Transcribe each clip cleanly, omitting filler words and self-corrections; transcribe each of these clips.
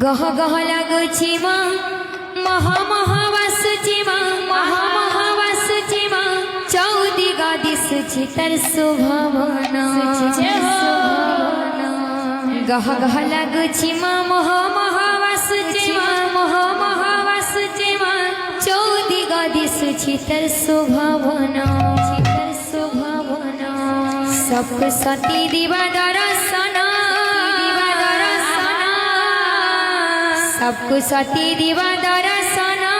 गह गह लागुची माँ महा महा वासुची माँ महा महा वासुची माँ चौदी गादिसुची तर सुभावना गह गह लागुची माँ महा महा वासुची माँ महा महा वासुची माँ चौदी गादिसुची तर सुभावना सबको सती दिवा दर्शना सबको सती दिवा दर्शना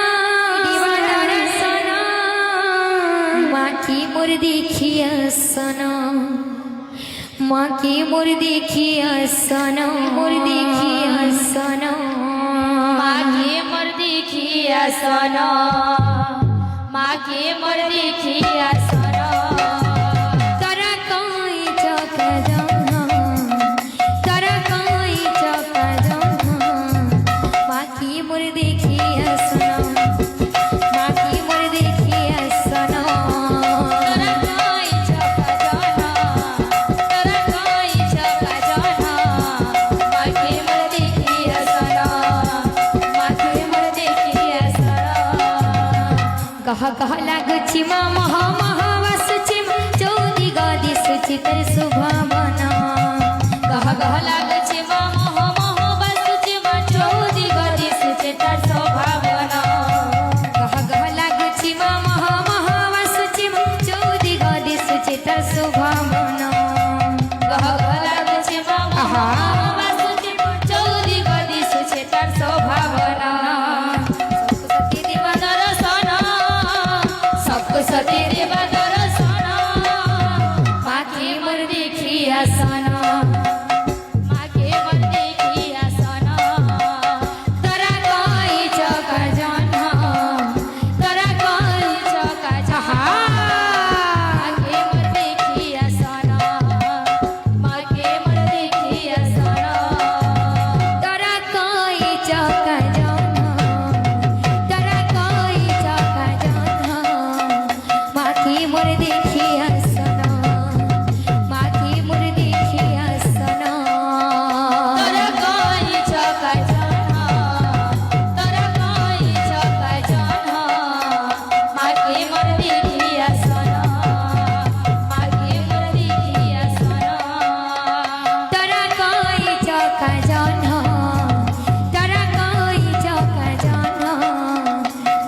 माँ की मोर देखिया सना माँ की मोर देखिया सना मोर देखिया सना माँ की मोर देखिया सना माँ की मोर देखिया सना कहा कहा लागुची माँ महा महा वासुची माँ चौदी गादिसुची तर सुभावना कहा कहा लागुची माँ महा महा वासुची माँ चौदी गादिसुची तर सुभावना कहा कहा लागुची माँ महा महा वासुची माँ चौदी गादिसुची तर सुभावना कहा कहा लागुची माँ महा महा वासुची माँ चौदी गादिसुची तर सुभावना सती देवा दर्शना माँ की मोर देखिया सना माँ की मोर देखिया सना तोरा कोई चौका जाना तोरा कोई चौका जहा माँ की मोर देखिया सना माँ की मोर देखिया सना तोरा कोई चौका जाना तोरा कोई चौका जाना की मोर देखिया सना माँ की मोर देखिया सना तोरा कोई चौका जाना तोरा कोई चौका जाना माँ की मोर देखिया सना माँ की मोर देखिया सना तोरा कोई चौका जाना तोरा कोई चौका जाना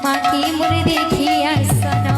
माँ की मोर देखिया सना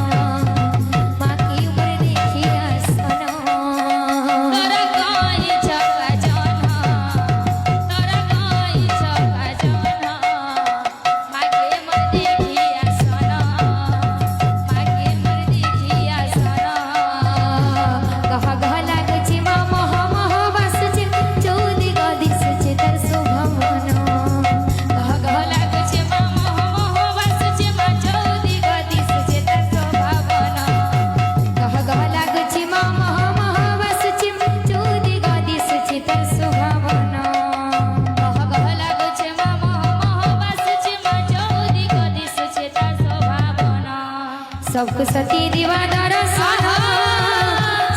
सबको सती दिवा दर्शना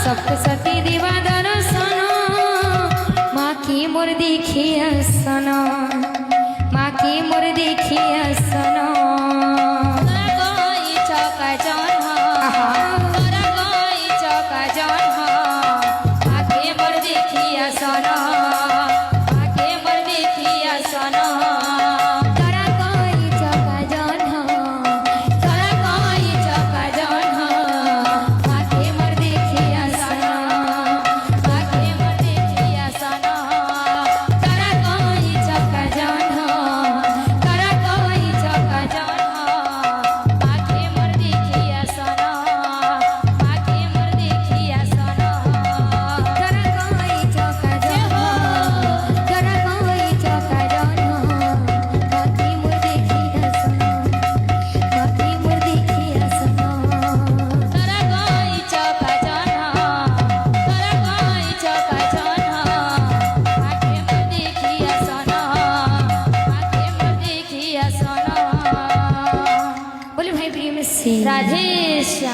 सबको सती दिवा दर्शना माँ की मोर देखिया सना माँ की मोर देखिया सना तोरा कोई चौका जाना तोरा कोई चौका जाना माँ की मोर देखिया सना माँ की मोर देखिया सना राधे।